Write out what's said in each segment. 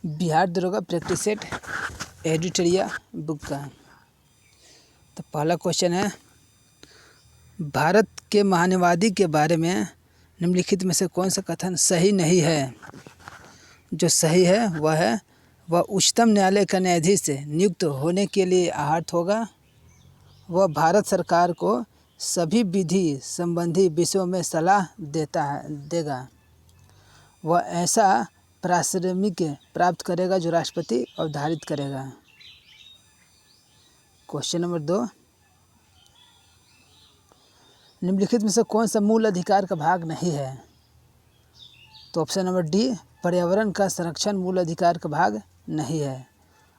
बिहार दरोगा practice set एडिटोरिया book का। तो पहला क्वेश्चन है, भारत के महान्यायवादी के बारे में निम्नलिखित में से कौन सा कथन सही नहीं है? जो सही है वह उच्चतम न्यायालय का न्यायाधीश नियुक्त होने के लिए आहर्त होगा। वह भारत सरकार को सभी विधि संबंधी विषयों में सलाह देगा। वह ऐसा पारिश्रमिक प्राप्त करेगा जो राष्ट्रपति अवधारित करेगा। क्वेश्चन नंबर 2, निम्नलिखित में से कौन सा मूल अधिकार का भाग नहीं है? तो ऑप्शन नंबर डी, पर्यावरण का संरक्षण मूल अधिकार का भाग नहीं है।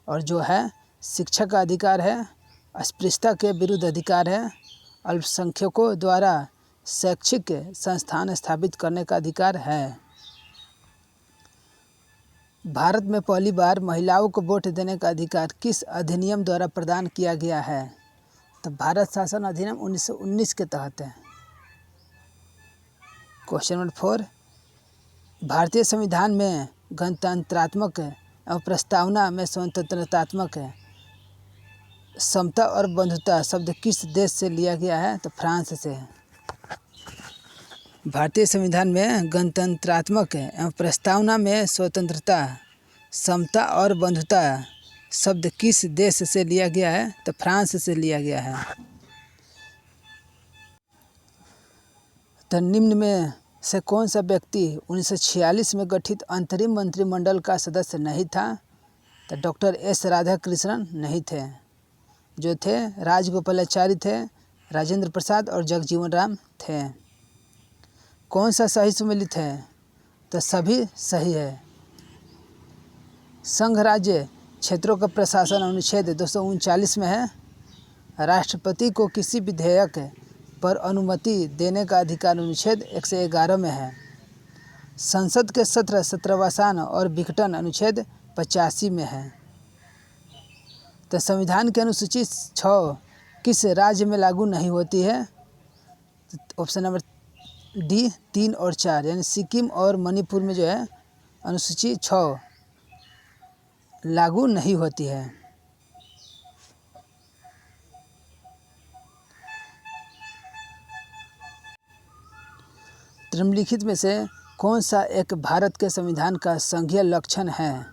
और जो है शिक्षा का अधिकार है, अस्पृश्यता के विरुद्ध अधिकार है, अल्पसंख्यकों द्वारा शैक्षिक संस्थान स्थापित करने का अधिकार है। भारत में पहली बार महिलाओं को वोट देने का अधिकार किस अधिनियम द्वारा प्रदान किया गया है? तो भारत शासन अधिनियम 1919 के तहत है। क्वेश्चन नंबर 4, भारतीय संविधान में गणतंत्रात्मक एवं प्रस्तावना में स्वतंत्रतात्मक समता और बंधुता शब्द किस देश से लिया गया है? तो फ्रांस से। भारतीय संविधान में गणतंत्रात्मक एवं प्रस्तावना में स्वतंत्रता, समता और बंधुता शब्द किस देश से लिया गया है? तो फ्रांस से लिया गया है। तो निम्न में से कौन सा व्यक्ति 1946 में गठित अंतरिम मंत्रिमंडल का सदस्य नहीं था? तो डॉक्टर एस राधाकृष्णन नहीं थे। जो थे राजगोपालाचारी थे, राजेंद्र प्रसाद और जगजीवन राम थे। कौन सा सही सम्मिलित है? तो सभी सही है। संघ राज्य क्षेत्रों का प्रशासन अनुच्छेद 239 में है। राष्ट्रपति को किसी विधेयक पर अनुमति देने का अधिकार अनुच्छेद 111 में है। संसद के सत्र सत्रावसान और विघटन अनुच्छेद 85 में है। तो संविधान की अनुसूची 6 किस राज्य में लागू नहीं होती है? ऑप्शन नंबर डी 3 और 4, यानी सिक्किम और मणिपुर में जो है अनुसूची 6 लागू नहीं होती है। निम्नलिखित में से कौन सा एक भारत के संविधान का संघीय लक्षण है?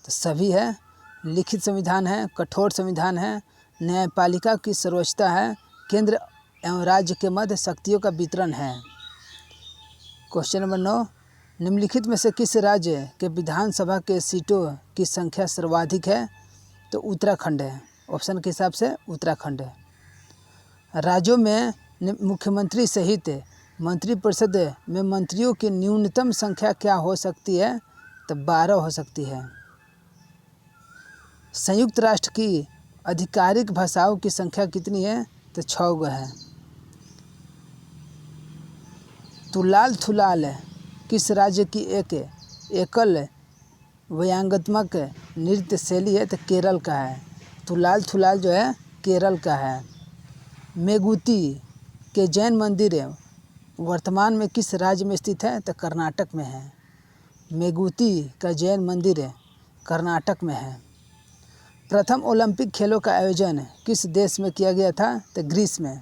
तो सभी है। लिखित संविधान है, कठोर संविधान है, न्यायपालिका की सर्वोच्चता है, केंद्र एवं राज्य के मध्य शक्तियों का वितरण है। क्वेश्चन नंबर 9, निम्नलिखित में से किस राज्य के विधानसभा के सीटों की संख्या सर्वाधिक है? तो उत्तराखंड है। ऑप्शन के हिसाब से उत्तराखंड है। राज्यों में मुख्यमंत्री सहित मंत्रिपरिषद में मंत्रियों की न्यूनतम संख्या क्या हो सकती है? तो 12 हो सकती है। संयुक्त राष्ट्र की आधिकारिक भाषाओं की संख्या कितनी है? तो 6 है। तुलाल थुलाल किस राज्य की एक एकल व्यंग्यात्मक नृत्य शैली है? तो केरल का है। तुलाल थुलाल जो है केरल का है। मेगुती के जैन मंदिर वर्तमान में किस राज्य में स्थित है? तो कर्नाटक में है। मेगुती का जैन मंदिर कर्नाटक में है। प्रथम ओलंपिक खेलों का आयोजन किस देश में किया गया था? तो ग्रीस में।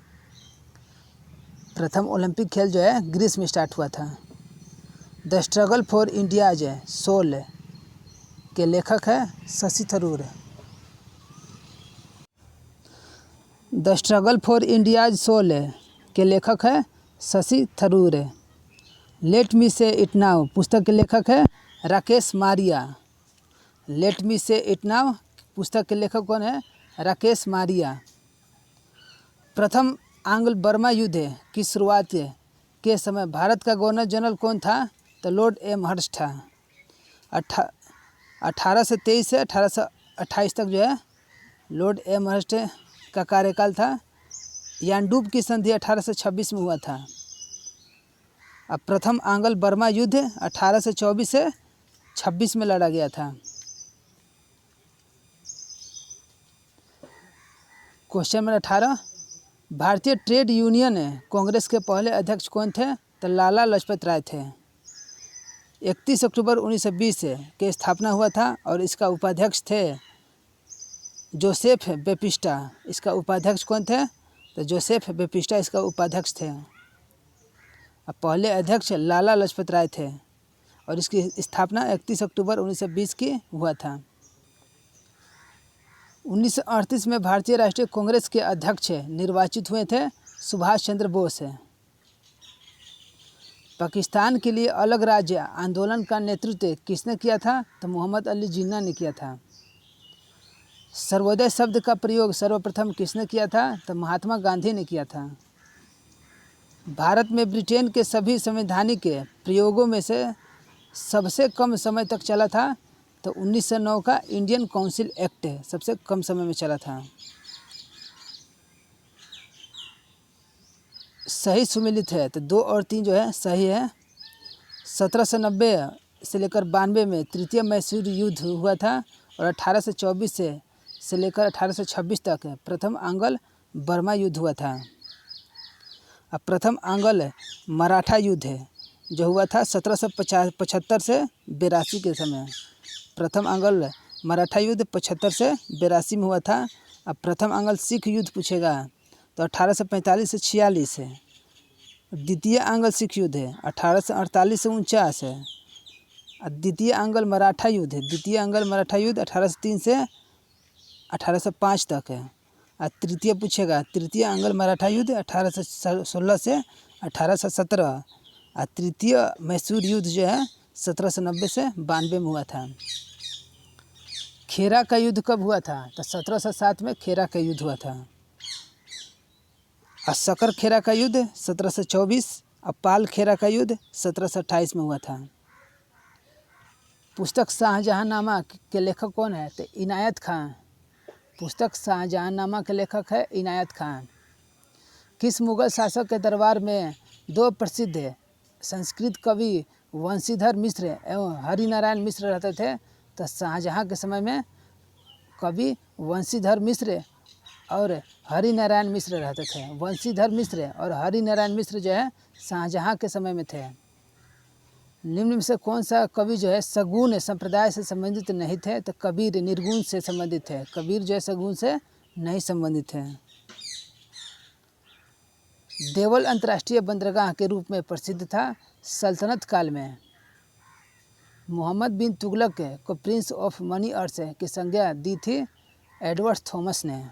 प्रथम ओलंपिक खेल जो है ग्रीस में स्टार्ट हुआ था। The struggle for India's soul के लेखक है Shashi Tharoor. The struggle for India's soul के लेखक है शशि थरूर। लेट मी से इट नाउ पुस्तक के लेखक है राकेश मारिया। लेट मी से इट नाउ पुस्तक के लेखक कौन है? राकेश मारिया। प्रथम आंग्ल बर्मा युद्ध की शुरुआत के समय भारत का गवर्नर जनरल कौन था? तो लॉर्ड एमहर्स्ट था। 1823 से 1828 तक जो है लॉर्ड एमहर्स्ट का कार्यकाल था। यानडूब की संधि 1826 में हुआ था। अब प्रथम आंग्ल बर्मा युद्ध 1824 से 26 में लड़ा गया था। क्वेश्चन नंबर 18, भारतीय ट्रेड यूनियन कांग्रेस के पहले अध्यक्ष कौन थे? तो लाला लाजपत राय थे। 31 अक्टूबर 1920 के स्थापना हुआ था और इसका उपाध्यक्ष थे जोसेफ बेपिस्टा। इसका उपाध्यक्ष कौन थे? तो जोसेफ बेपिस्टा इसका उपाध्यक्ष थे। अब पहले अध्यक्ष लाला लाजपत राय थे और इसकी स्थापना 31 अक्टूबर 1920 की हुआ था। 1938 में भारतीय राष्ट्रीय कांग्रेस के अध्यक्ष निर्वाचित हुए थे सुभाष चंद्र बोस। पाकिस्तान के लिए अलग राज्य आंदोलन का नेतृत्व किसने किया था? तो मोहम्मद अली जिन्ना ने किया था। सर्वोदय शब्द का प्रयोग सर्वप्रथम किसने किया था? तो महात्मा गांधी ने किया था। भारत में ब्रिटेन के सभी संवैधानिक प्रयोगों में से सबसे कम समय तक चला था तो 1909 का इंडियन काउंसिल एक्ट सबसे कम समय में चला था। सही सुमेलित है तो 2 और 3 जो है सही है। 1790 से लेकर 92 में तृतीय मैसूर युद्ध हुआ था और 1824 से लेकर 1826 तक प्रथम आंग्ल बर्मा युद्ध हुआ था। अब प्रथम आंग्ल मराठा युद्ध है जो हुआ था 1775 से 82 के समय। प्रथम आंग्ल मराठा युद्ध 75 से 82 में हुआ था। अब प्रथम आंग्ल सिख युद्ध पूछेगा तो 1845 से 46 है। द्वितीय आंग्ल सिख युद्ध है 1848 से 49 है। द्वितीय आंग्ल मराठा युद्ध है, द्वितीय आंग्ल मराठा युद्ध 1803 से 1805 तक है। और तृतीय पूछेगा तृतीय आंग्ल मराठा युद्ध 1816 से 1817। और तृतीय मैसूर युद्ध जो है 1790 से 92 में हुआ था। खेरा का युद्ध कब हुआ था? तो 1707 में खेरा का युद्ध हुआ था। और सकरखेरा खेरा का युद्ध 1724 और पाल खेरा का युद्ध 1728 में हुआ था। पुस्तक शाहजहांनामा के लेखक कौन है? तो इनायत खान। पुस्तक शाहजहांनामा के लेखक है इनायत खान। किस मुगल शासक के दरबार में 2 प्रसिद्ध संस्कृत कवि वंशीधर मिश्र एवं हरिनारायण मिश्र रहते थे? तो शाहजहां के समय में कवि वंशीधर मिश्र और हरिनारायण मिश्र रहते थे। वंशीधर मिश्र और हरिनारायण मिश्र जो है शाहजहां के समय में थे। निम्न में से कौन सा कवि जो है सगुन संप्रदाय से संबंधित नहीं थे? तो कबीर निर्गुण से संबंधित है। कबीर जो है सगुन से नहीं संबंधित है। देवल अंतर्राष्ट्रीय बंदरगाह के रूप में प्रसिद्ध था सल्तनत काल में। मोहम्मद बिन तुगलक को प्रिंस ऑफ मनी अर्थ की संज्ञा दी थी एडवर्ड थॉमस ने।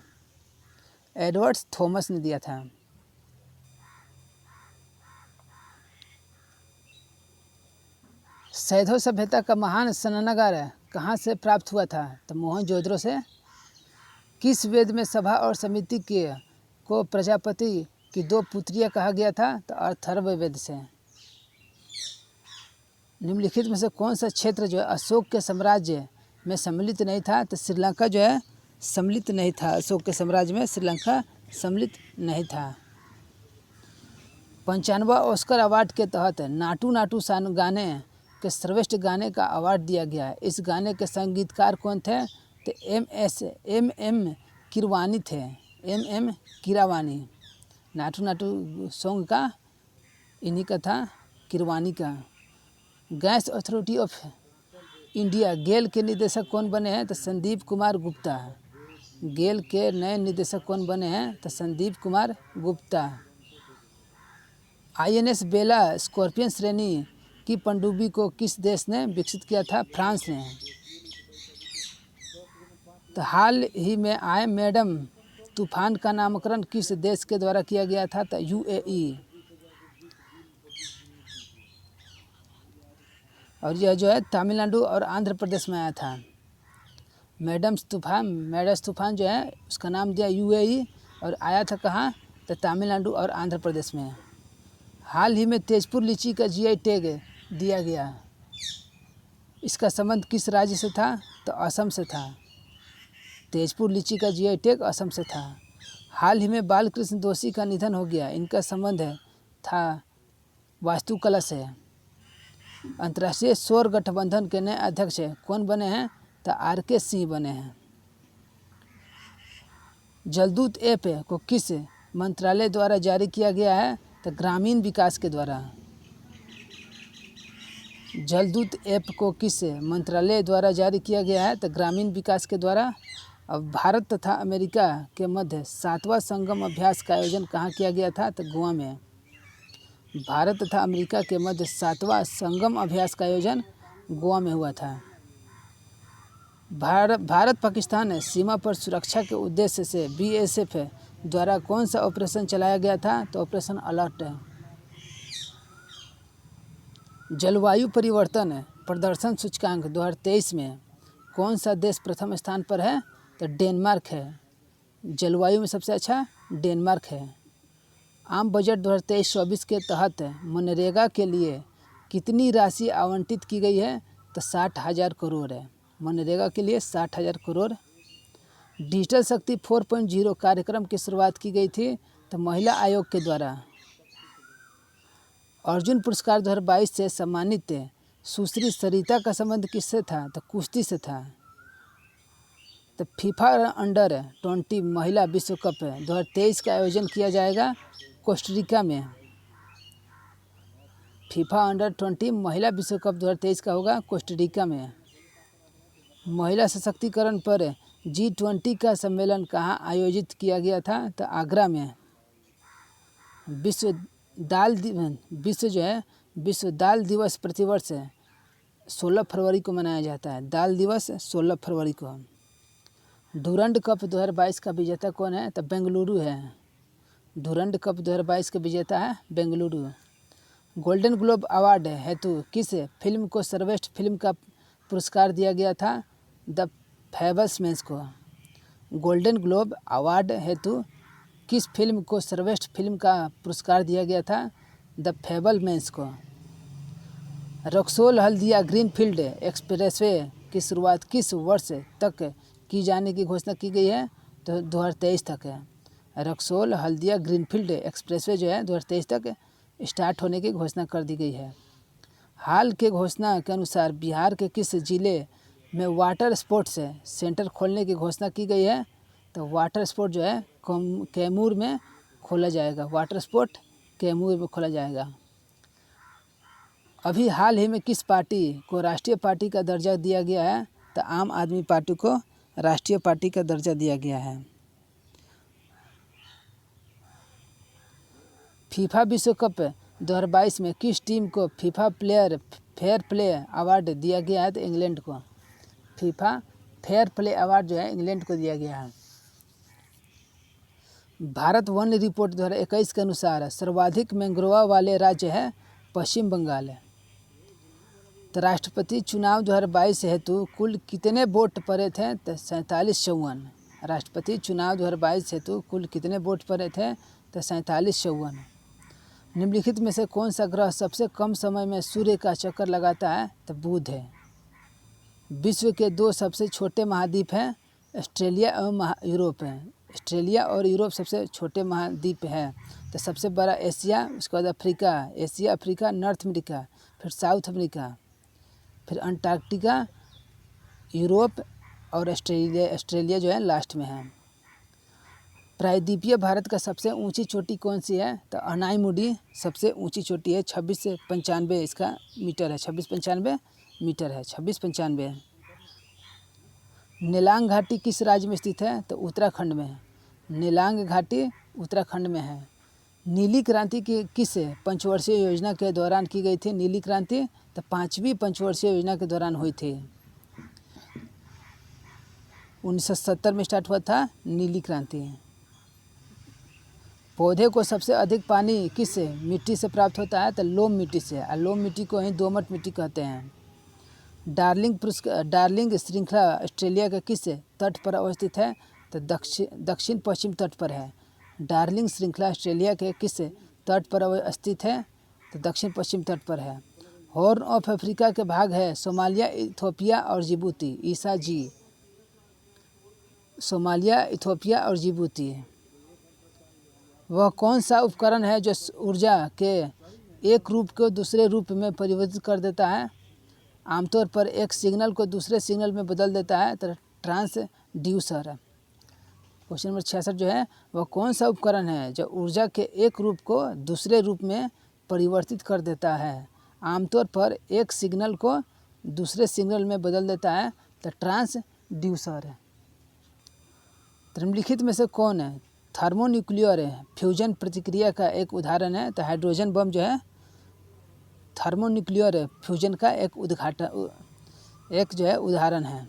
एडवर्ड थॉमस ने दिया था। सैधव सभ्यता का महान स्नानागार कहाँ से प्राप्त हुआ था? तो मोहनजोदड़ो से। किस वेद में सभा और समिति के को प्रजापति की 2 पुत्रियां कहा गया था? तो अथर्ववेद से। निम्नलिखित में से कौन सा क्षेत्र जो है अशोक के साम्राज्य में सम्मिलित नहीं था? तो श्रीलंका जो है सम्मिलित नहीं था। अशोक के साम्राज्य में श्रीलंका सम्मिलित नहीं था। 95वां ऑस्कर अवार्ड के तहत नाटू नाटू सान गाने के सर्वश्रेष्ठ गाने का अवार्ड दिया गया। इस गाने के संगीतकार कौन थे? तो एम कीरवानी थे। एम कीरवानी। नाटू नाटू सॉन्ग का इन्हीं का था, कीरवानी का। गैस अथॉरिटी ऑफ इंडिया गेल के निदेशक कौन बने हैं? तो संदीप कुमार गुप्ता। गेल के नए निदेशक कौन बने हैं? तो संदीप कुमार गुप्ता। INS बेला स्कॉर्पियन श्रेणी की पनडुब्बी को किस देश ने विकसित किया था? फ्रांस ने। तो हाल ही में आए मैडम तूफान का नामकरण किस देश के द्वारा किया गया था? तो UAE। और यह जो है तमिलनाडु और आंध्र प्रदेश में आया था। मैडस तूफान जो है उसका नाम दिया UAE और आया था कहाँ? तो तमिलनाडु और आंध्र प्रदेश में। हाल ही में तेजपुर लीची का GI टैग दिया गया। इसका संबंध किस राज्य से था? तो असम से था। तेजपुर लीची का GI टैग असम से था। हाल ही में बालकृष्ण दोषी का निधन हो गया। इनका संबंध था वास्तुकला से। अंतर्राष्ट्रीय सौर गठबंधन के नए अध्यक्ष कौन बने हैं? तो RK सिंह बने हैं। जलदूत ऐप को किस मंत्रालय द्वारा जारी किया गया है? तो ग्रामीण विकास के द्वारा। जलदूत ऐप को किस मंत्रालय द्वारा जारी किया गया है? तो ग्रामीण विकास के द्वारा। अब भारत तथा अमेरिका के मध्य 7वां संगम अभ्यास का आयोजन कहाँ किया गया था? तो गोवा में। भारत तथा अमेरिका के मध्य 7वां संगम अभ्यास का आयोजन गोवा में हुआ था। भारत पाकिस्तान सीमा पर सुरक्षा के उद्देश्य से BSF द्वारा कौन सा ऑपरेशन चलाया गया था? तो ऑपरेशन अलर्ट। जलवायु परिवर्तन प्रदर्शन सूचकांक 2023 में कौन सा देश प्रथम स्थान पर है? तो डेनमार्क है। जलवायु में सबसे अच्छा डेनमार्क है। आम बजट 2023-24 के तहत मनरेगा के लिए कितनी राशि आवंटित की गई है? तो 60,000 करोड़ है। मनरेगा के लिए 60,000 करोड़। डिजिटल शक्ति 4.0 कार्यक्रम की शुरुआत की गई थी तो महिला आयोग के द्वारा। अर्जुन पुरस्कार 2022 से सम्मानित सुश्री सरिता का संबंध किससे था? तो कुश्ती से था। तो फीफा अंडर-20 महिला विश्व कप 2023 का आयोजन किया जाएगा कोस्टारिका में। फीफा अंडर-20 महिला विश्व कप 2023 का होगा कोस्टारिका में। महिला सशक्तिकरण पर G20 का सम्मेलन कहाँ आयोजित किया गया था? तो आगरा में। विश्व दाल दिवस प्रतिवर्ष 16 फरवरी को मनाया जाता है। दाल दिवस 16 फरवरी को। डुरंड कप 2022 का विजेता कौन है? तो बेंगलुरु है। डुरंड कप 2022 का विजेता है बेंगलुरु। गोल्डन ग्लोब अवार्ड हेतु किस फिल्म को सर्वश्रेष्ठ फिल्म का पुरस्कार दिया गया था? द फैबल्समैन्स को। गोल्डन ग्लोब अवार्ड हेतु किस फिल्म को सर्वश्रेष्ठ फिल्म का पुरस्कार दिया गया था? द फैबलमैन्स को। रक्सौल हल्दिया ग्रीनफील्ड एक्सप्रेसवे की शुरुआत किस वर्ष तक की जाने की घोषणा की गई है? तो 2023 तक है। रक्सौल हल्दिया ग्रीनफील्ड एक्सप्रेसवे जो है 2023 तक स्टार्ट होने की घोषणा कर दी गई है। हाल के घोषणा के अनुसार बिहार के किस जिले में वाटर स्पोर्ट्स सेंटर खोलने की घोषणा की गई है? तो वाटर स्पोर्ट जो है कैमूर में खोला जाएगा। वाटर स्पोर्ट कैमूर में खोला जाएगा। अभी हाल ही में किस पार्टी को राष्ट्रीय पार्टी का दर्जा दिया गया है? तो आम आदमी पार्टी को राष्ट्रीय पार्टी का दर्जा दिया गया है। फीफा विश्व कप 2022 में किस टीम को FIFA player fair play award दिया गया है? तो इंग्लैंड को। फीफा फेयर प्ले अवार्ड जो है इंग्लैंड को दिया गया है। भारत वन रिपोर्ट 2021 के अनुसार सर्वाधिक मैंग्रोव वाले राज्य है पश्चिम बंगाल। तो राष्ट्रपति चुनाव 2022 हेतु कुल कितने वोट पड़े थे? तो 47-54। राष्ट्रपति चुनाव 2022 हेतु कुल कितने वोट पड़े थे? तो 47-54। निम्नलिखित में से कौन सा ग्रह सबसे कम समय में सूर्य का चक्कर लगाता है? तो बुध है। विश्व के 2 सबसे छोटे महाद्वीप हैं ऑस्ट्रेलिया एवं यूरोप है। ऑस्ट्रेलिया और यूरोप सबसे छोटे महाद्वीप है। तो सबसे बड़ा एशिया, उसके बाद Africa, Asia, Africa, north America, फिर साउथ अमेरिका, फिर अंटार्कटिका, यूरोप और ऑस्ट्रेलिया जो है लास्ट में है। प्रायद्वीपीय भारत का सबसे ऊंची चोटी कौन सी है? तो अनाईमुडी सबसे ऊंची चोटी है। 26 से 95 इसका मीटर है। 26-95 मीटर है। 26-95। नेलांग घाटी किस राज्य में स्थित है? तो उत्तराखंड में। नेलांग घाटी उत्तराखंड में है। नीली क्रांति की किस पंचवर्षीय योजना के दौरान की गई थी? नीली क्रांति तो 5वीं पंचवर्षीय योजना के दौरान हुई थी। 1970 में स्टार्ट हुआ था नीली क्रांति। पौधे को सबसे अधिक पानी किस मिट्टी से प्राप्त होता है? तो लोम मिट्टी से। और लोम मिट्टी को ही दोमट मिट्टी कहते हैं। डार्लिंग श्रृंखला ऑस्ट्रेलिया के किस तट पर अवस्थित है? तो दक्षिण पश्चिम तट पर है। डार्लिंग श्रृंखला ऑस्ट्रेलिया के किस तट पर अवस्थित है? तो दक्षिण पश्चिम तट पर है। हॉर्न ऑफ अफ्रीका के भाग है सोमालिया, इथोपिया और जिबूती। ईसा जी। सोमालिया, इथोपिया और जिबूती। वह कौन सा उपकरण है जो ऊर्जा के एक रूप को दूसरे रूप में परिवर्तित कर देता है? आमतौर पर एक सिग्नल को दूसरे सिग्नल में बदल देता है। तो ट्रांसड्यूसर। क्वेश्चन नंबर 66 जो है वह कौन सा उपकरण है जो ऊर्जा के एक रूप को दूसरे रूप में परिवर्तित कर देता है? आमतौर पर एक सिग्नल को दूसरे सिग्नल में बदल देता है तो ट्रांसड्यूसर है। तो निम्नलिखित में से कौन है थर्मोन्यूक्लियर है फ्यूजन प्रतिक्रिया का एक उदाहरण है? तो हाइड्रोजन बम जो है थर्मोन्यूक्लियर फ्यूजन का एक जो है उदाहरण है।